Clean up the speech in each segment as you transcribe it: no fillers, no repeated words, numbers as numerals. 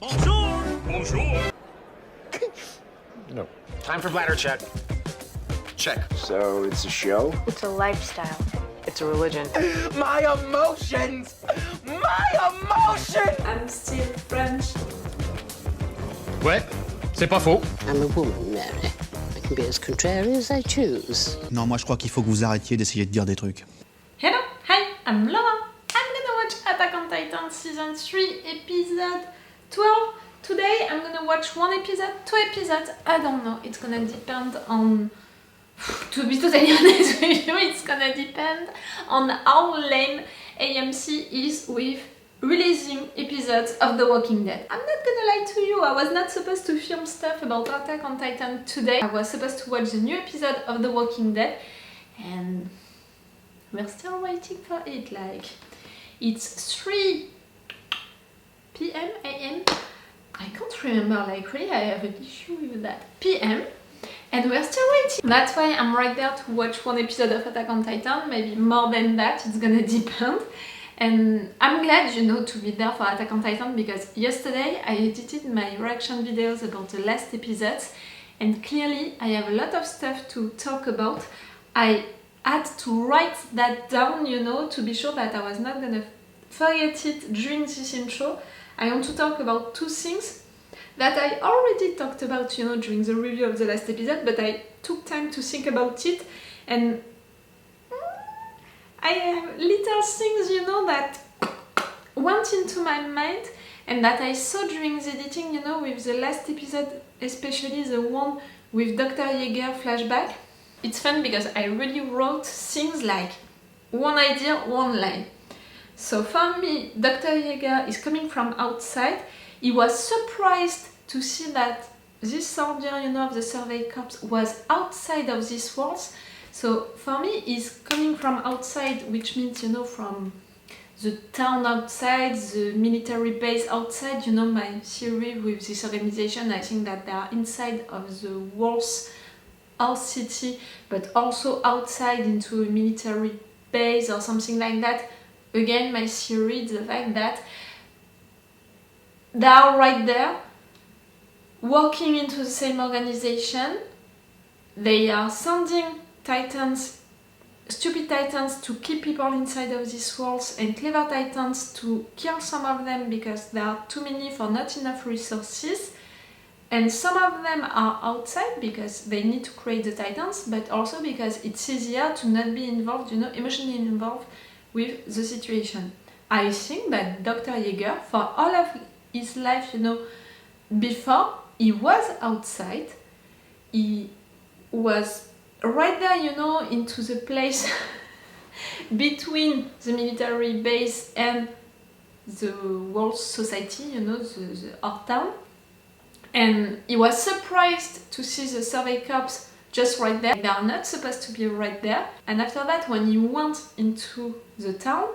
Bonjour! Bonjour! No. Time for bladder check. Check. So it's a show? It's a lifestyle. It's a religion. My emotions! My emotions! I'm still French. Ouais, c'est pas faux. I'm a woman, Mary. I can be as contrary as I choose. Non, moi je crois qu'il faut que vous arrêtiez d'essayer de dire des trucs. Hello, hi, I'm Laura. I'm gonna watch Attack on Titan Season 3, Episode 12. Today I'm gonna watch 1 episode, 2 episodes, I don't know. It's gonna depend on... To be totally honest with you, it's gonna depend on how lame AMC is with releasing episodes of The Walking Dead. I'm not gonna lie to you, I was not supposed to film stuff about Attack on Titan today. I was supposed to watch the new episode of The Walking Dead and we're still waiting for it. Like, it's 3 p.m. a.m. I can't remember, like really I have an issue with that. p.m. and we're still waiting. That's why I'm right there to watch 1 episode of Attack on Titan, maybe more than that, it's gonna depend. And I'm glad, you know, to be there for Attack on Titan because yesterday I edited my reaction videos about the last episodes and clearly I have a lot of stuff to talk about. I had to write that down, you know, to be sure that I was not gonna forget it during this intro. I want to talk about 2 things that I already talked about, you know, during the review of the last episode, but I took time to think about it and I have little things, you know, that went into my mind and that I saw during the editing, you know, with the last episode, especially the one with Dr. Yeager flashback. It's fun because I really wrote things like one idea, one line. So for me, Dr. Yeager is coming from outside. He was surprised to see that this soldier, you know, of the Survey Corps was outside of these walls. So for me, he's coming from outside, which means, you know, from the town outside, the military base outside. You know, my theory with this organization, I think that they are inside of the walls of city, but also outside into a military base or something like that. Again, my theory is the fact that they are right there, working into the same organization. They are sending Titans, stupid Titans, to keep people inside of these walls and clever Titans to kill some of them because there are too many for not enough resources. And some of them are outside because they need to create the Titans, but also because it's easier to not be involved, you know, emotionally involved with the situation. I think that Dr. Yeager, for all of his life, you know, before he was outside, he was right there, you know, into the place between the military base and the world society, you know, our town. And he was surprised to see the Survey Corps just right there. They are not supposed to be right there. And after that, when he went into the town,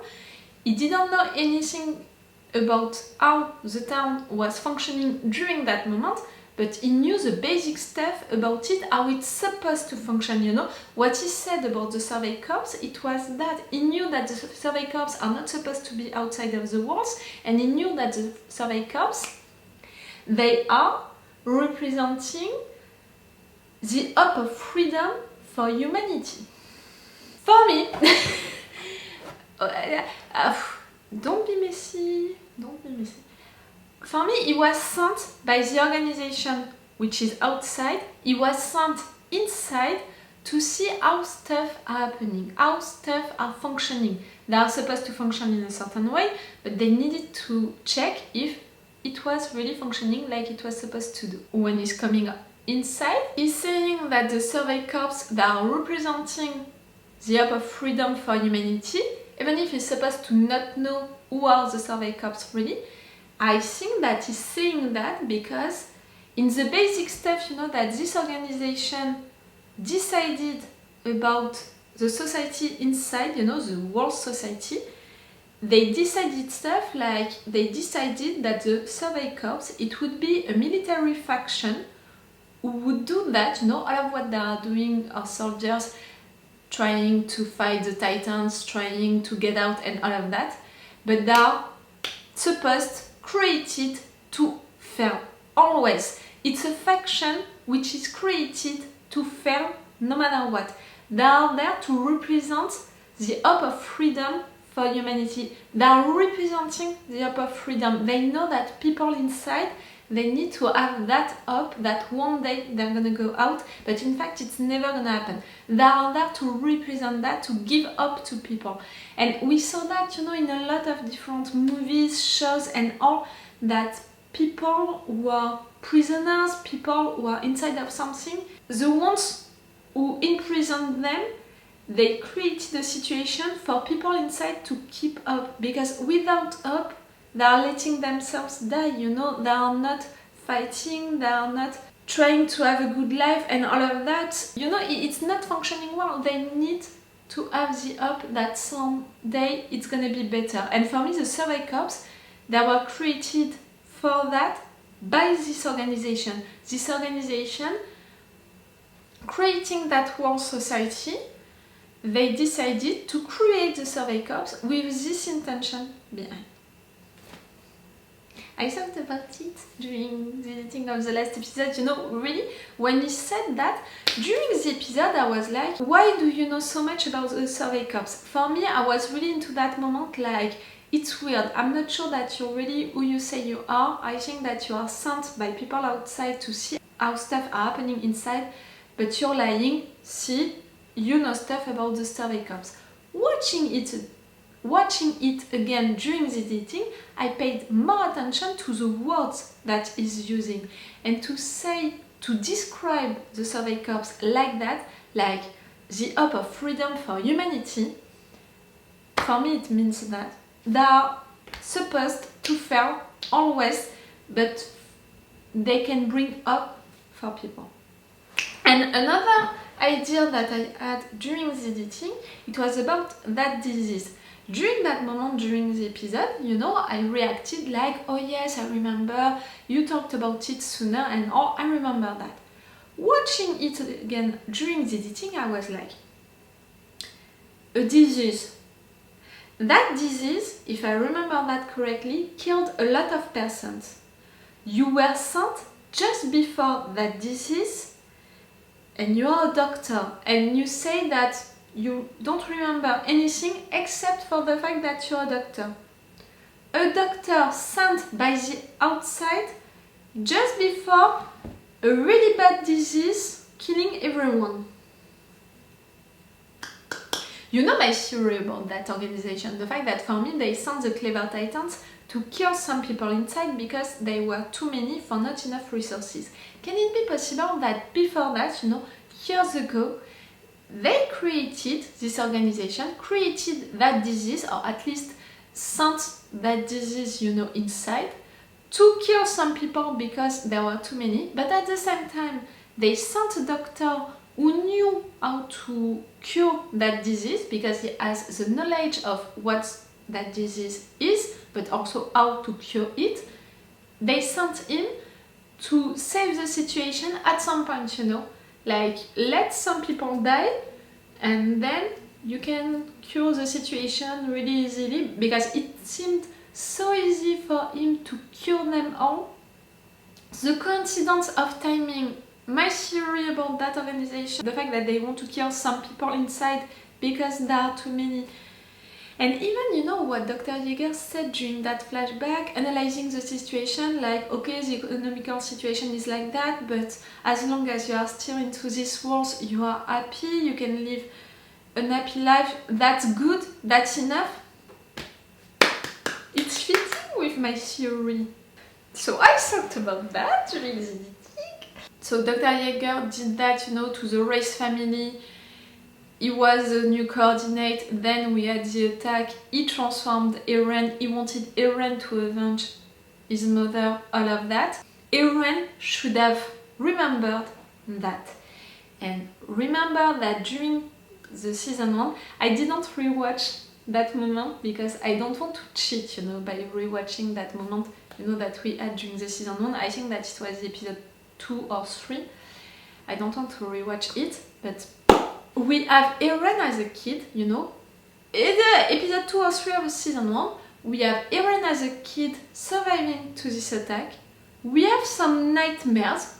he didn't know anything about how the town was functioning during that moment, but he knew the basic stuff about it, how it's supposed to function, you know. What he said about the Survey Corps, it was that he knew that the Survey Corps are not supposed to be outside of the walls, and he knew that the Survey Corps, they are representing the hope of freedom for humanity. For me, don't be messy, don't be messy. For me, he was sent by the organization which is outside. He was sent inside to see how stuff are happening, how stuff are functioning. They are supposed to function in a certain way, but they needed to check if it was really functioning like it was supposed to do. When he's coming inside, he's saying that the Survey Corps, they are representing the hope of freedom for humanity, even if he's supposed to not know who are the Survey Corps really. I think that he's saying that because in the basic stuff, you know, that this organization decided about the society inside, you know, the world society, they decided stuff like they decided that the Survey Corps, it would be a military faction who would do that, you know, all of what they are doing are soldiers trying to fight the Titans, trying to get out and all of that, but they are supposed, created to always. It's a faction which is created to fail no matter what. They are there to represent the hope of freedom for humanity. They are representing the hope of freedom. They know that people inside, they need to have that hope that one day they're gonna go out, but in fact it's never gonna happen. They are there to represent that, to give hope to people. And we saw that, in a lot of different movies, shows and all, that people who are prisoners, people who are inside of something, the ones who imprisoned them, they created a situation for people inside to keep up, because without hope, they are letting themselves die, they are not fighting, they are not trying to have a good life and all of that. It's not functioning well. They need to have the hope that someday it's gonna be better. And for me, the Survey Corps, they were created for that by this organization. This organization, creating that world society, they decided to create the Survey Corps with this intention behind. I thought about it during the editing of the last episode, really, when he said that, during the episode I was like, why do you know so much about the Survey Corps? For me, I was really into that moment, like, it's weird, I'm not sure that you're really who you say you are. I think that you are sent by people outside to see how stuff are happening inside, but you're lying, see, you know stuff about the Survey Corps. Watching it again during the editing, I paid more attention to the words that he's using, and to describe the Survey Corps like that, like the hope of freedom for humanity. For me, it means that they are supposed to fail always, but they can bring hope for people. And another idea that I had during the editing, it was about that disease. During that moment, during the episode, I reacted like, oh yes, I remember, you talked about it sooner, and oh, I remember that. Watching it again during the editing, I was like, a disease. That disease, if I remember that correctly, killed a lot of persons. You were sent just before that disease, and you are a doctor, and you say that you don't remember anything except for the fact that you're a doctor. A doctor sent by the outside just before a really bad disease killing everyone. You know my theory about that organization, the fact that for me they sent the Clever Titans to kill some people inside because they were too many for not enough resources. Can it be possible that before that, years ago, they created this organization, created that disease, or at least sent that disease, inside, to kill some people because there were too many, but at the same time, they sent a doctor who knew how to cure that disease because he has the knowledge of what that disease is, but also how to cure it. They sent him to save the situation at some point, like, let some people die, and then you can cure the situation really easily, because it seemed so easy for him to cure them all. The coincidence of timing, my theory about that organization, the fact that they want to kill some people inside because there are too many. And even, what Dr. Yeager said during that flashback, analyzing the situation, like, okay, the economical situation is like that, but as long as you are still into this world, you are happy, you can live an happy life, that's good, that's enough. It's fitting with my theory. So I thought about that during the editing. So Dr. Yeager did that, to the Race family. He was the new coordinate, then we had the attack, he transformed Eren, he wanted Eren to avenge his mother, all of that. Erwin should have remembered that. And remember that during the season 1, I didn't rewatch that moment because I don't want to cheat, by rewatching that moment, that we had during the season 1. I think that it was episode 2 or 3. I don't want to rewatch it, but we have Eren as a kid, in the episode 2 or 3 of season 1, we have Eren as a kid surviving to this attack. we have some nightmares,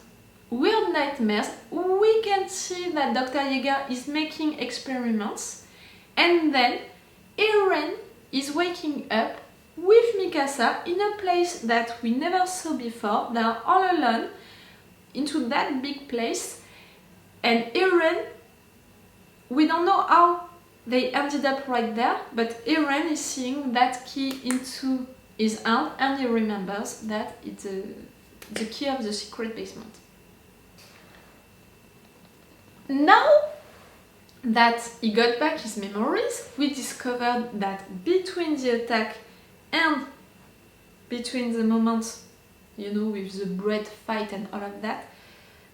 weird nightmares. We can see that Dr. Yeager is making experiments, and then Eren is waking up with Mikasa in a place that we never saw before. They are all alone into that big place, and Eren, we don't know how they ended up right there, but Eren is seeing that key into his hand, and he remembers that it's the key of the secret basement. Now that he got back his memories, we discovered that between the attack and between the moment, you know, with the bread fight and all of that,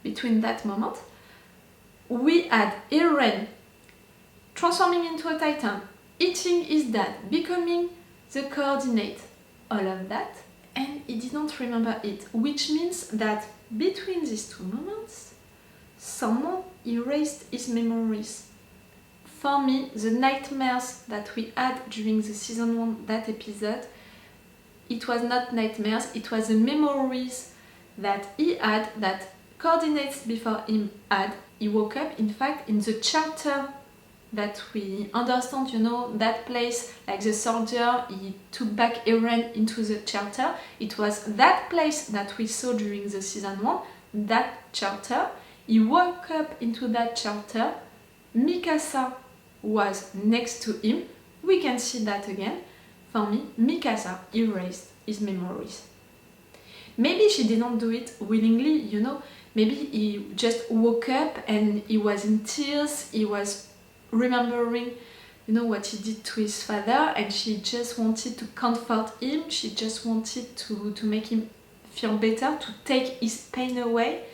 between that moment, we had Eren transforming into a Titan, eating his dad, becoming the coordinate, all of that, and he didn't remember it, which means that between these two moments, someone erased his memories. For me, the nightmares that we had during the season 1, that episode, it was not nightmares, it was the memories that he had, that coordinates before him had. He woke up, in fact, in the charter that we understand, you know, that place, like the soldier, he took back Eren into the charter. It was that place that we saw during the season 1, that charter. He woke up into that charter. Mikasa was next to him. We can see that again. For me, Mikasa erased his memories. Maybe she didn't do it willingly, you know. Maybe he just woke up and he was in tears. He was remembering, you know, what he did to his father, and she just wanted to comfort him. She just wanted to make him feel better, to take his pain away.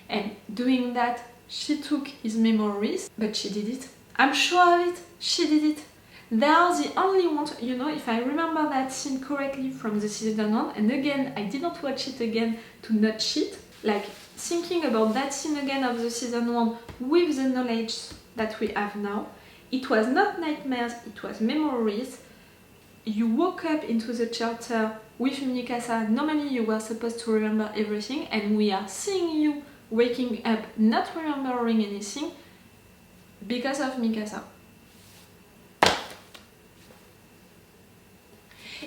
And doing that, she took his memories, but she did it. I'm sure of it, she did it. They are the only ones, you know, if I remember that scene correctly from the season 1, and again, I did not watch it again to not cheat, like thinking about that scene again of the season 1 with the knowledge that we have now, it was not nightmares, it was memories. You woke up into the charter with Mikasa. Normally you were supposed to remember everything, and we are seeing you waking up not remembering anything because of Mikasa.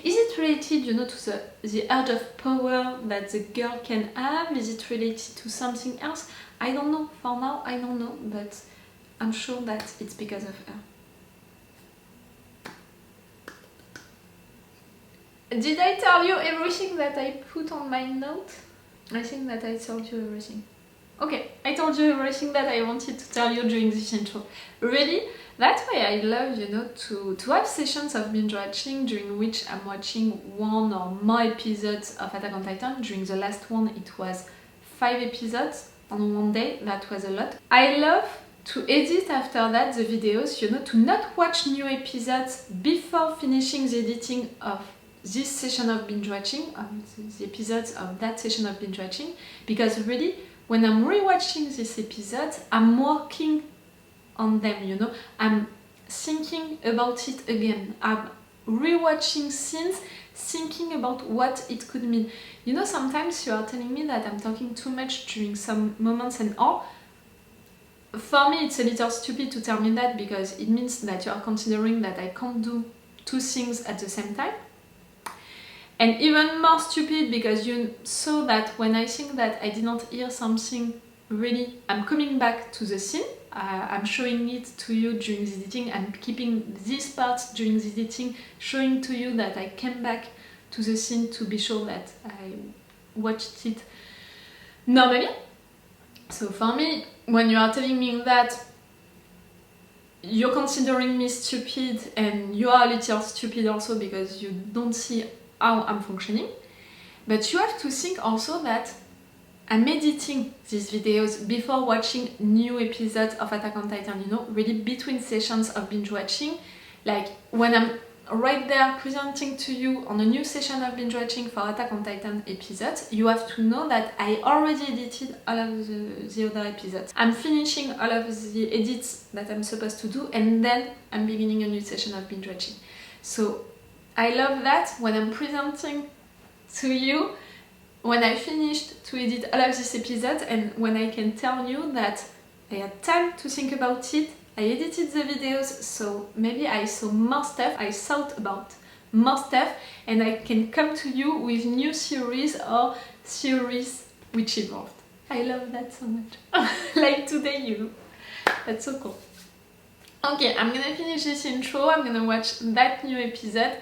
Is it related, you know, to the urge of power that the girl can have? Is it related to something else? I don't know. For now, I don't know, but I'm sure that it's because of her. Did I tell you everything that I put on my note? I think that I told you everything. Okay, I told you everything that I wanted to tell you during this intro. Really, that's why I love, you know, to have sessions of binge watching during which I'm watching one or more episodes of Attack on Titan. During the last one, it was 5 episodes on one day. That was a lot. I love to edit after that the videos, you know, to not watch new episodes before finishing the editing of this session of binge watching, of the episodes of that session of binge watching, because really, when I'm rewatching these episodes, I'm working on them, you know, I'm thinking about it again, I'm rewatching scenes, thinking about what it could mean. You know, sometimes you are telling me that I'm talking too much during some moments and all. For me, it's a little stupid to tell me that, because it means that you are considering that I can't do two things at the same time. And even more stupid because you saw that when I think that I did not hear something, really, I'm coming back to the scene. I'm showing it to you during the editing. I'm keeping these parts during the editing, showing to you that I came back to the scene to be sure that I watched it normally. So for me, when you are telling me that you're considering me stupid, and you are a little stupid also because you don't see how I'm functioning, but you have to think also that I'm editing these videos before watching new episodes of Attack on Titan, you know, really between sessions of binge watching. Like when I'm right there presenting to you on a new session of binge watching for Attack on Titan episodes, you have to know that I already edited all of the other episodes. I'm finishing all of the edits that I'm supposed to do, and then I'm beginning a new session of binge watching. So I love that when I'm presenting to you, when I finished to edit all of this episode, and when I can tell you that I had time to think about it, I edited the videos, so maybe I saw more stuff, I thought about more stuff, and I can come to you with new series or series which evolved. I love that so much. Like today, you know. That's so cool. Okay, I'm gonna finish this intro, I'm gonna watch that new episode.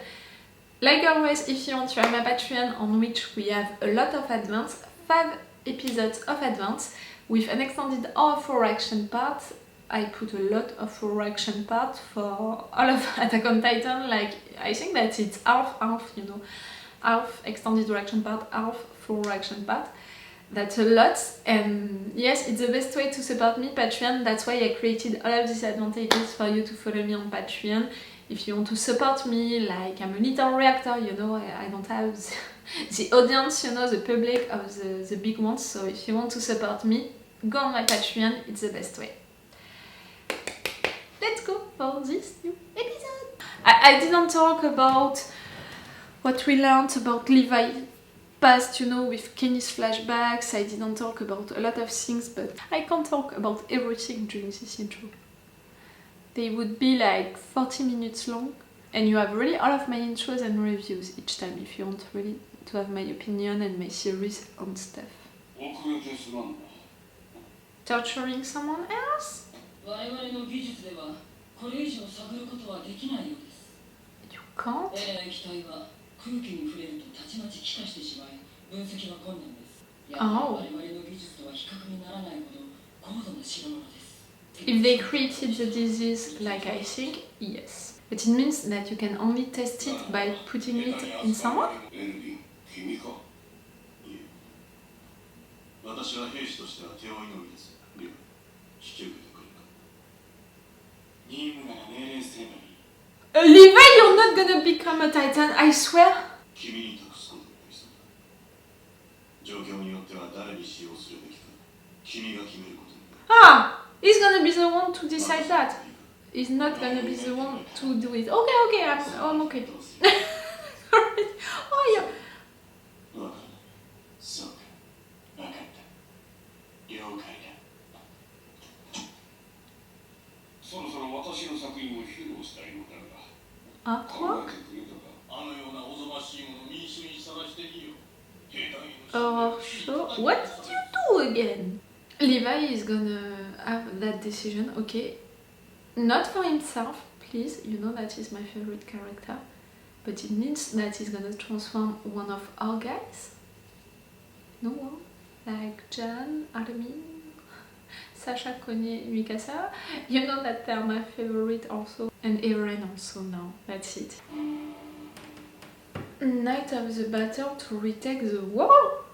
Like always, if you want to have my Patreon, on which we have a lot of advance, 5 episodes of advance, with an extended or 4 action part. I put a lot of 4 action part for all of Attack on Titan, like I think that it's half, you know, half extended action part, half 4 action part. That's a lot, and yes, it's the best way to support me, Patreon. That's why I created all of these advantages for you to follow me on Patreon. If you want to support me, like I'm a little reactor, you know, I don't have the audience, you know, the public of the big ones, so if you want to support me, go on my Patreon, it's the best way. Let's go for this new episode. I didn't talk about what we learned about Levi past, you know, with Kenny's flashbacks. I didn't talk about a lot of things, but I can't talk about everything during this intro. They would be like 40 minutes long, and you have really all of my intros and reviews each time if you want really to have my opinion and my series on stuff. Torturing someone else? You can't? Oh. If they created the disease like I think, yes. But it means that you can only test it by putting it in someone? Levi, you're not gonna become a Titan, I swear. Ah, he's gonna be the one to decide that. He's not gonna be the one to do it. Okay, I'm okay. Oh, yeah. Artwork? Oh, sure. What did you do again? Levi is gonna have that decision, okay. Not for himself, please. You know that he's my favorite character. But it means that he's gonna transform one of our guys. No one? Like Jean, Erwin, Sasha, Connie, Mikasa. You know that they're my favorite also. And Eren also now. That's it. Night of the battle to retake the wall?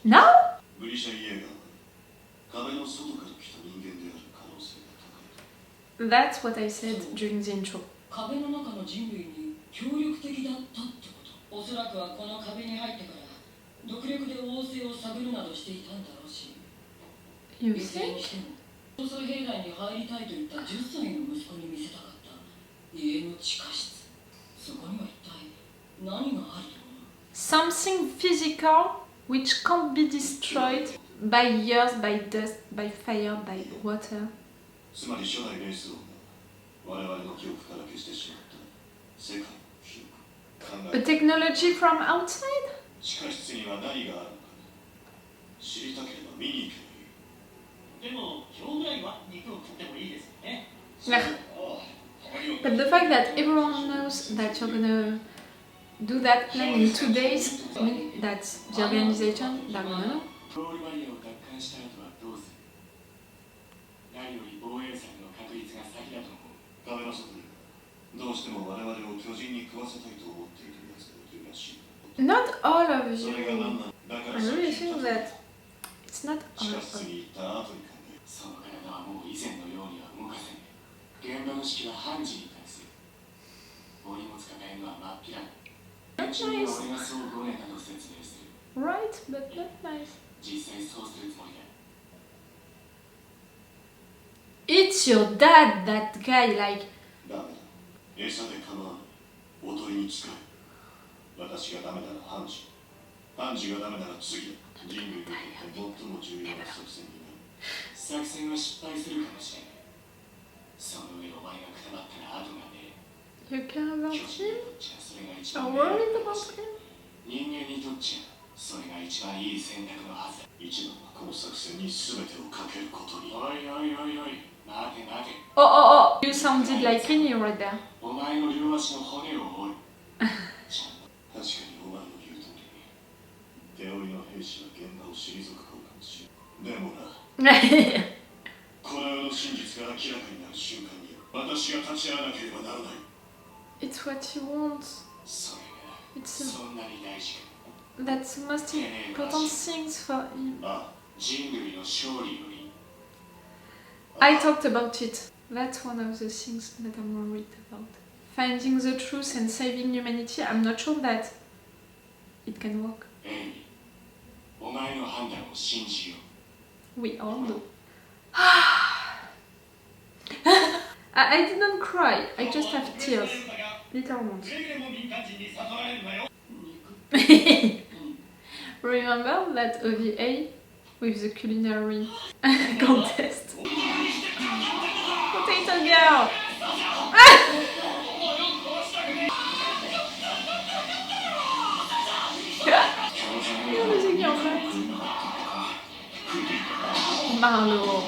Now? That's what I said during the intro. You think? Something physical which can't be destroyed by years, by dust, by fire, by water. A technology from outside? But the fact that everyone knows that you're gonna do that plan in 2 days means that the organization, they're gonna know. Not all of you. I really think that it's not all of you. That's nice. Right, but not nice. It's your dad, that guy, like... パンチがダメなら次だ。人類にとって最も重要な作戦になる。作戦は失敗するかもしれない。その上お前がくたばったら後がねえ。 You care about 巨人 him? にとっちゃそれが一 Are 番 worried about him? 人間にとっちゃそれが一番いい選択のはずだ。一番はこの作戦に全てをかけることに。おいおいおいおい、待て待て。 Oh, oh, oh! You sounded like Kenny right there. お前の両足の骨を折る。ちゃんと確かにお前の言う通り手負いの兵士は現場を退く方かもしれん。でもなこの世の真実が明らかになる瞬間に私が立ち会わなければならない。 It's what he wants. それが It's そんなに大事か。 that's the most important things for him. ああ、人類の勝利より。 I talked about it. That's one of the things that I'm worried about. Finding the truth and saving humanity, I'm not sure that it can work. エイミー、お前の判断を信じよう。 We all do. I didn't cry, I just have tears. Little ones. Remember that OVA with the culinary contest? Potato girl! Marlo.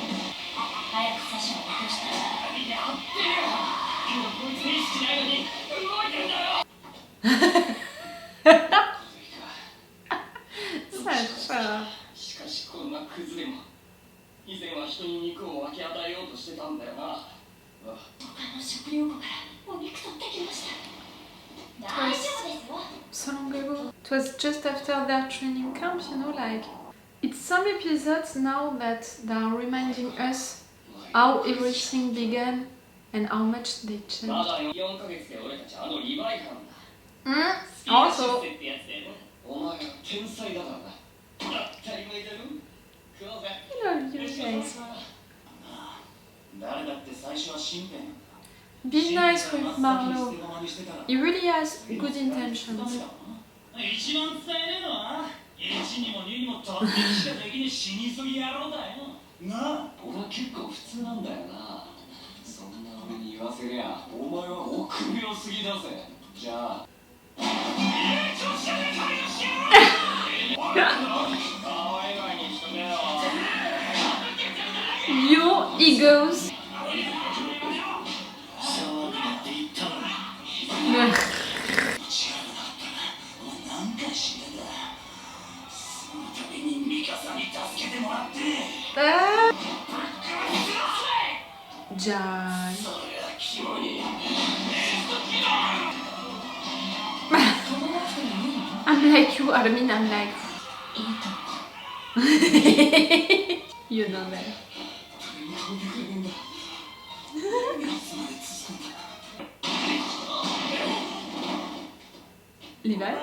Sasha. しかしこんなクズでも以前は人に肉を分け与えようとしてたんだよな。ああ、他の食料庫からお肉取ってきました。大丈夫ですよ。 So long ago. It was just after their training camp, you know, like... It's some episodes now that they are reminding us how everything began and how much they ま changed. だ4ヶ月で俺たちあのリヴァイ感だ。 Also, ってやつだよね。お前は天才だからな。当たり前だろ。食おうぜ。 I love you guys. 誰だって最初は信念。 Be nice with Marlo. He really has good intentions. 一番伝えねえのは1にも2にもとってきた時に死に急ぎ野郎だよなあ。俺は結構普通なんだよな。そんな俺に言わせりゃお前は臆病すぎだぜ。じゃあYour egos. John. I'm like you, Armin, I'm like... You know that. Levi?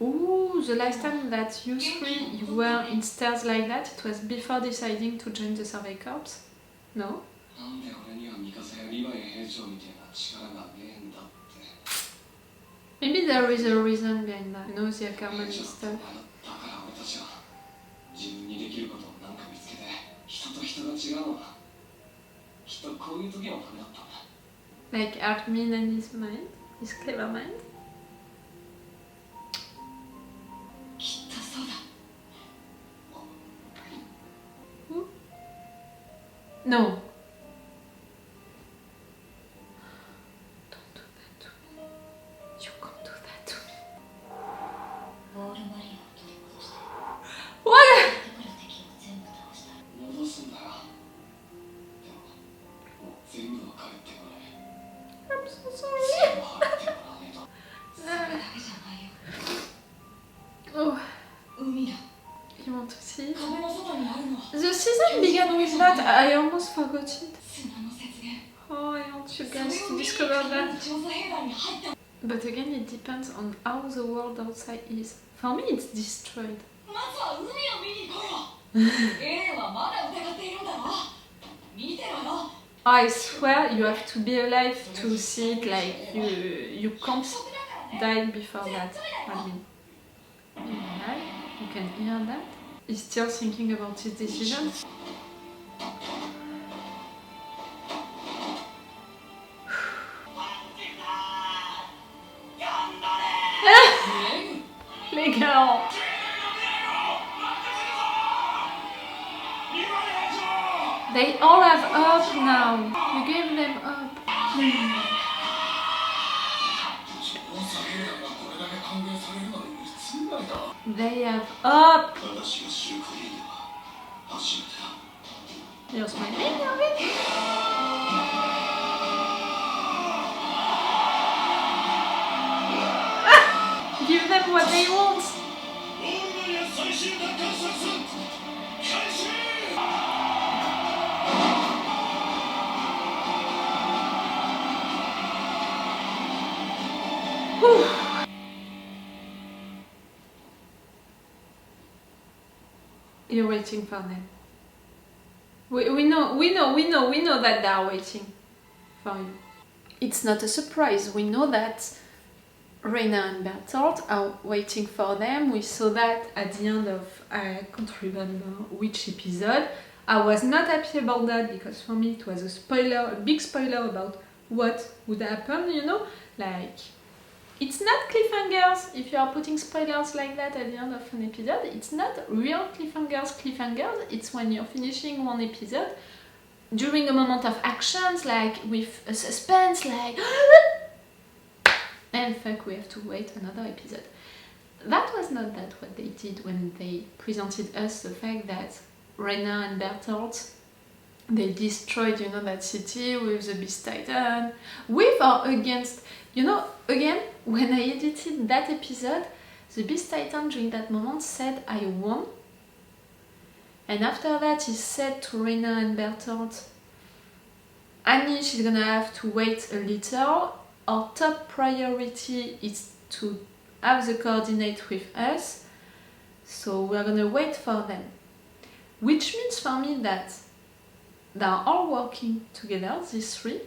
Ooh, the last time that you three you were in stairs like that, it was before deciding to join the Survey Corps? No? Maybe there is a reason behind that. You know, the Ackerman stuff. Like Erwin and his mind, his clever mind. Who? No. Don't do that to me. You can't do that to me. What? I'm so sorry. Oh. You want to see? The season began with that. I almost forgot it. Oh, I want you guys to discover that. But again, it depends on how the world outside is. For me, it's destroyed. I swear you have to be alive to see it, like you can't die before that. I mean, you can hear that. He's still thinking about his decision. Les gars. They all have up now. You gave them up. They have up. You're smiling, Erwin? Give them what they want. Whew. You're waiting for them. We know that they are waiting for you. It's not a surprise. We know that Reina and Bertolt are waiting for them. We saw that at the end of, I can't remember which episode. I was not happy about that because for me it was a spoiler, a big spoiler about what would happen, you know? Like, it's not cliffhangers. If you are putting spoilers like that at the end of an episode, it's not real cliffhangers. It's when you're finishing one episode during a moment of actions, like with a suspense, like and fuck, we have to wait another episode. That was not that what they did when they presented us the fact that Reina and Bertolt, they destroyed, you know, that city with the Beast Titan, with or against. You know, again, when I edited that episode, the Beast Titan during that moment said, I won. And after that, he said to Reina and Bertolt, Annie, she's gonna have to wait a little. Our top priority is to have the coordinate with us. So we're gonna wait for them. Which means for me that they are all working together, these three.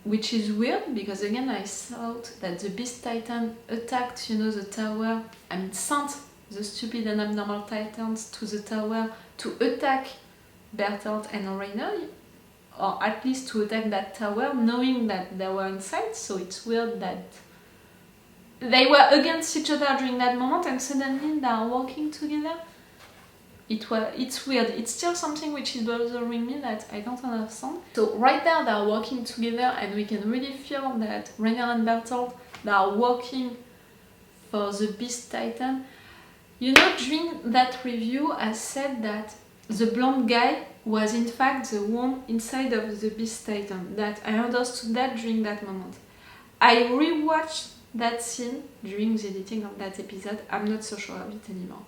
Which is weird because again I thought that the Beast Titan attacked, you know, the tower, sent the stupid and abnormal titans to the tower to attack Bertolt and Reina, or at least to attack that tower knowing that they were inside, so it's weird that they were against each other during that moment and suddenly they are working together. It's weird. It's still something which is bothering me that I don't understand. So right there they are working together and we can really feel that Reina and Bertolt, they are working for the Beast Titan. You know, during that review I said that the blonde guy was in fact the one inside of the Beast Titan. That I understood that during that moment. I rewatched that scene during the editing of that episode. I'm not so sure of it anymore.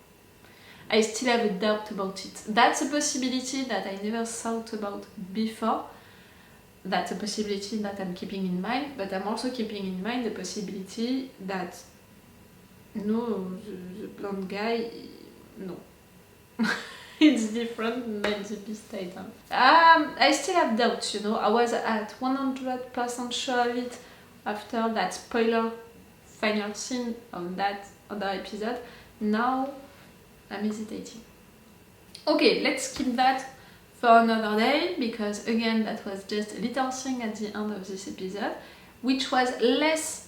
I still have a doubt about it. That's a possibility that I never thought about before. That's a possibility that I'm keeping in mind, but I'm also keeping in mind the possibility that no, the blonde guy, no. It's different than the Beast Titan. I still have doubts, you know. I was at 100% sure of it after that spoiler final scene of that other episode. Now I'm hesitating. Okay, let's keep that for another day because again that was just a little thing at the end of this episode which was less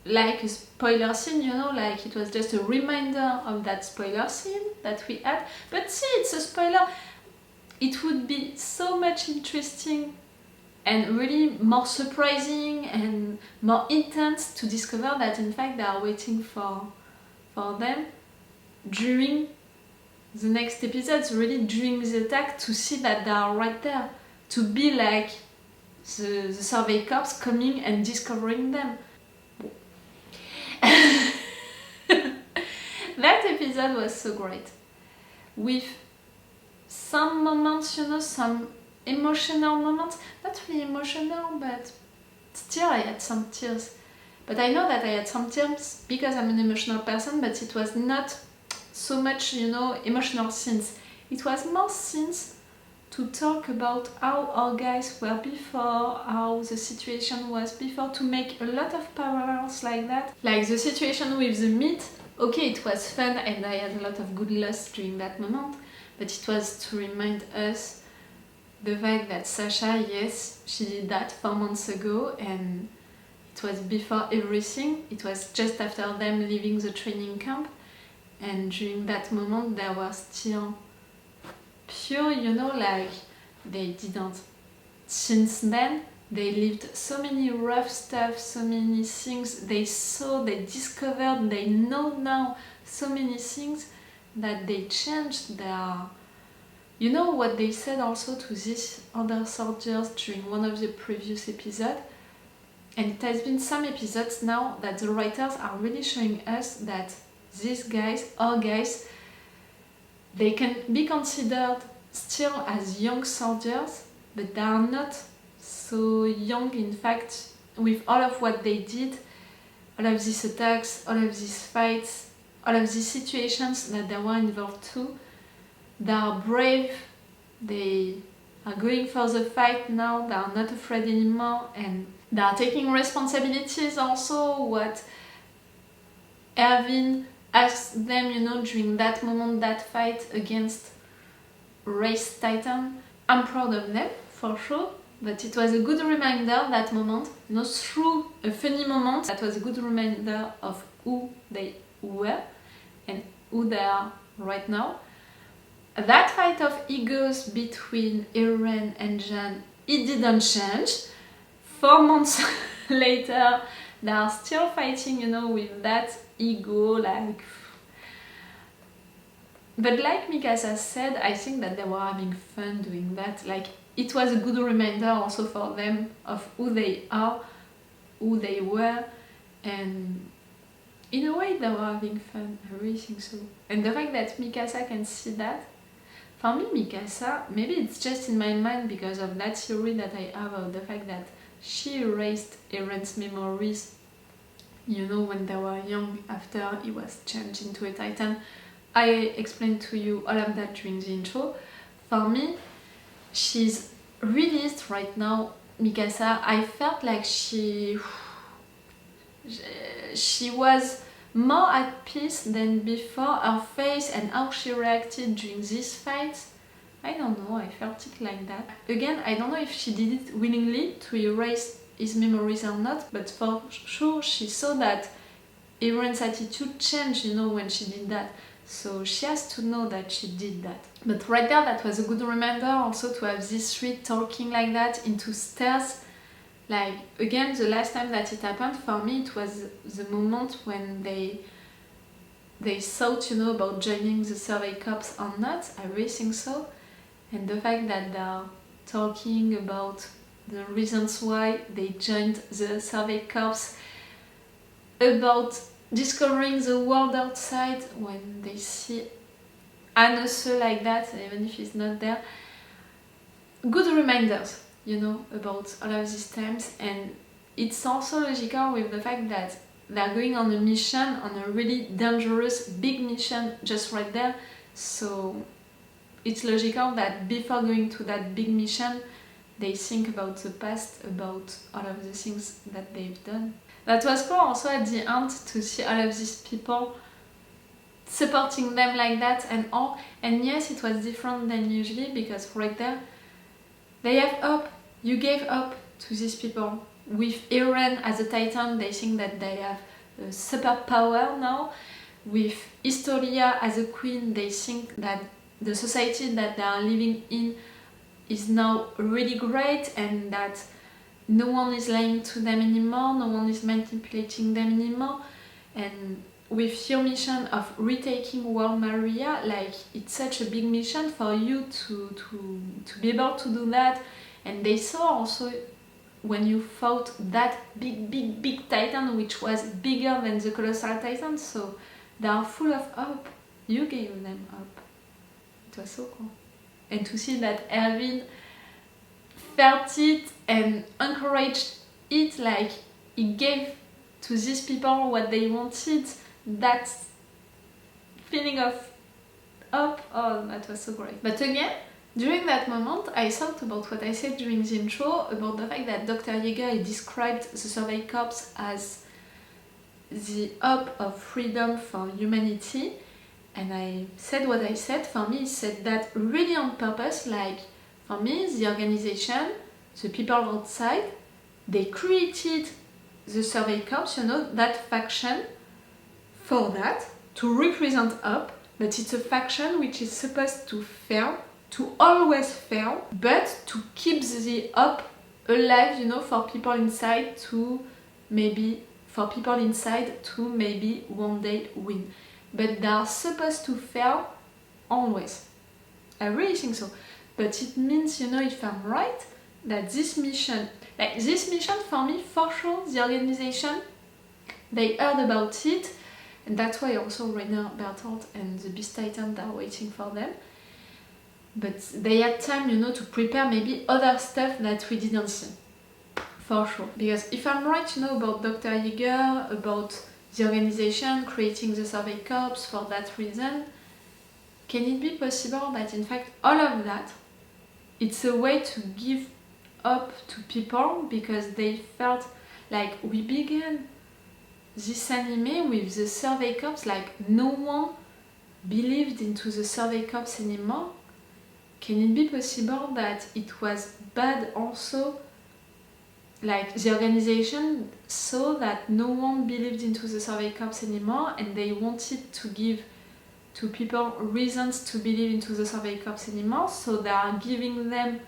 like a spoiler scene, you know, like it was just a reminder of that spoiler scene that we had. But see, it's a spoiler. It would be so much interesting and really more surprising and more intense to discover that in fact they are waiting for them during the next episodes, really during the attack, to see that they are right there, to be like the survey corps coming and discovering them. That episode was so great, with some moments, you know, some emotional moments, not really emotional, but still I had some tears. But I know that I had some tears because I'm an emotional person, but it was not so much, you know, emotional scenes. It was more scenes to talk about how our guys were before, how the situation was before, to make a lot of parallels like that. Like the situation with the meat, okay, it was fun and I had a lot of good laughs during that moment, but it was to remind us the fact that Sasha, yes, she did that 4 months ago and it was before everything. It was just after them leaving the training camp, and during that moment they were still pure, you know, like they didn't. Since then, they lived so many rough stuff, so many things they saw, they discovered, they know now so many things that they changed their... You know what they said also to these other soldiers during one of the previous episodes? And it has been some episodes now that the writers are really showing us that these guys, our guys, they can be considered still as young soldiers, but they are not so young. In fact, with all of what they did, all of these attacks, all of these fights, all of these situations that they were involved to, they are brave, they are going for the fight now, they are not afraid anymore, and they are taking responsibilities also. What Erwin asked them, you know, during that moment, that fight against Race Titan, I'm proud of them, for sure, but it was a good reminder, that moment, not through a funny moment, that was a good reminder of who they were and who they are right now. That fight of egos between Eren and Jean, it didn't change. 4 months later, they are still fighting, you know, with that ego, like... But like Mikasa said, I think that they were having fun doing that. Like, it was a good reminder also for them of who they are, who they were, and in a way they were having fun. I really think so. And the fact that Mikasa can see that, for me, Mikasa, maybe it's just in my mind because of that theory that I have of the fact that she erased Eren's memories, you know, when they were young, after he was changed into a Titan. I explained to you all of that during the intro. For me, she's released right now, Mikasa. I felt like she was more at peace than before. Her face and how she reacted during this fight, I don't know, I felt it like that. Again, I don't know if she did it willingly to erase his memories or not, but for sure she saw that Eren's attitude changed, you know, when she did that. So she has to know that she did that. But right there, that was a good reminder also to have these three talking like that into stairs. Like, again, the last time that it happened, for me, it was the moment when they thought, you know, about joining the Survey Corps or not. I really think so. And the fact that they're talking about the reasons why they joined the Survey Corps, about discovering the world outside when they see Anose like that, even if he's not there. Good reminders, you know, about all of these times. And it's also logical with the fact that they're going on a mission, on a really dangerous big mission just right there. So it's logical that before going to that big mission, they think about the past, about all of the things that they've done. That was cool also at the end to see all of these people supporting them like that and all. And yes, it was different than usually because right there, they have hope. You gave hope to these people. With Eren as a Titan, they think that they have a superpower now. With Historia as a queen, they think that the society that they are living in is now really great and that no one is lying to them anymore, no one is manipulating them anymore. And with your mission of retaking World Maria, like, it's such a big mission for you to be able to do that. And they saw also when you fought that big Titan, which was bigger than the Colossal Titan, so they are full of hope. You gave them hope. It was so cool. And to see that Erwin felt it and encouraged it, like he gave to these people what they wanted, that feeling of up. Oh, that was so great. But again, during that moment, I thought about what I said during the intro about the fact that Dr. Yeager described the Survey Corps as the hub of freedom for humanity, and I said what I said. For me, he said that really on purpose. Like, for me, the organization, the people outside, they created the Survey Corps, you know, that faction, for that, to represent up, but it's a faction which is supposed to fail, to always fail, but to keep the up alive, you know, for people inside to maybe one day win. But they are supposed to fail always. I really think so. But it means, you know, if I'm right, that this mission for me, for sure, the organization, they heard about it, and that's why also Rainer, Bertolt and the Beast Titans are waiting for them. But they had time, you know, to prepare maybe other stuff that we didn't see. For sure. Because if I'm right, you know, about Dr. Yeager, about the organization creating the Survey Corps for that reason, can it be possible that in fact all of that, it's a way to give up to people because they felt like we began this anime with the Survey Corps, like no one believed into the Survey Corps anymore? Can it be possible that it was bad also? Like the organization saw that no one believed into the Survey Corps anymore and they wanted to give to people reasons to believe into the Survey Corps anymore, so they are giving them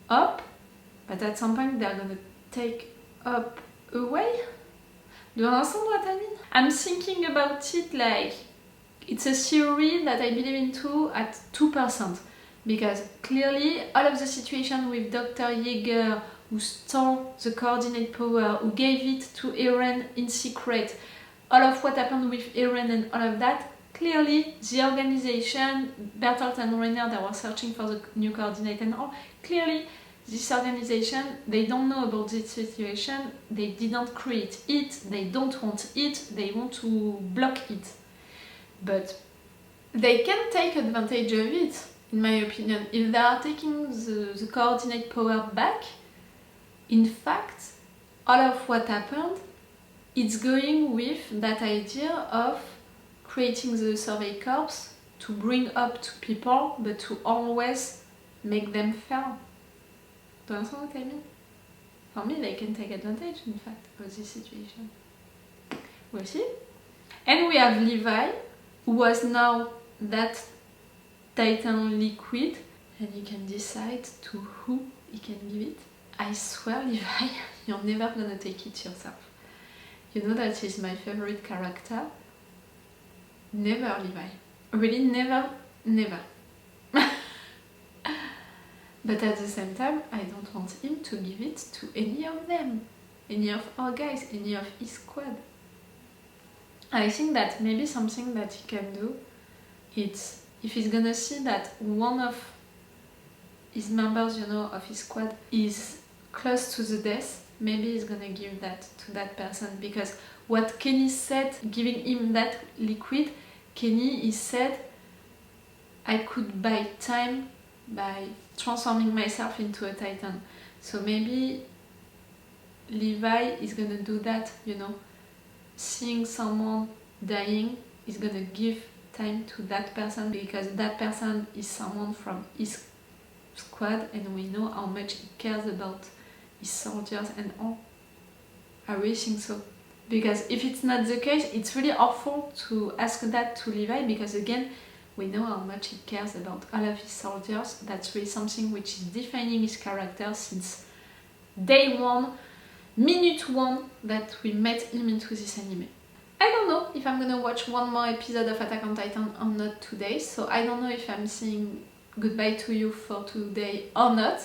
up, but at some point they're gonna take up away. Do you understand what I mean? I'm thinking about it like it's a theory that I believe into at 2%, because clearly all of the situation with Dr. Yeager, who stole the coordinate power, who gave it to Eren in secret, all of what happened with Eren and all of that, clearly the organization, Bertolt and Rainer, they were searching for the new coordinate and all, clearly this organization, they don't know about this situation, they didn't create it, they don't want it, they want to block it. But they can take advantage of it, in my opinion. If they are taking the coordinate power back, in fact, all of what happened, it's going with that idea of creating the Survey Corps to bring up to people, but to always make them fail. Do you understand what I mean? For me, they can take advantage, in fact, of this situation. We'll see. And we have Levi, who was now that Titan liquid, and he can decide to who he can give it. I swear, Levi, you're never gonna take it yourself. You know that is my favorite character. Never, Levi. Really, never, never. But at the same time, I don't want him to give it to any of them. Any of our guys, any of his squad. I think that maybe something that he can do, it's if he's gonna see that one of his members, you know, of his squad is close to the death, maybe he's gonna give that to that person. Because what Kenny said, giving him that liquid, Kenny, he said, I could buy time by transforming myself into a Titan. So maybe Levi is gonna do that, you know. Seeing someone dying is gonna give time to that person, because that person is someone from his squad and we know how much he cares about his soldiers and all. I really think so. Because if it's not the case, it's really awful to ask that to Levi, because again, we know how much he cares about all of his soldiers. That's really something which is defining his character since day one, minute one that we met him into this anime. I don't know if I'm gonna watch one more episode of Attack on Titan or not today, so I don't know if I'm saying goodbye to you for today or not.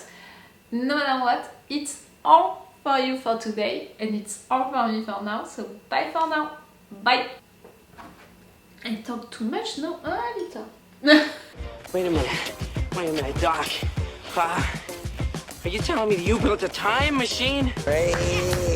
No matter what, it's all for you for today, and it's all for me for now, so bye for now. Bye! I talk too much, no? A little. Wait a minute, Doc. Are you telling me that you built a time machine? Crazy.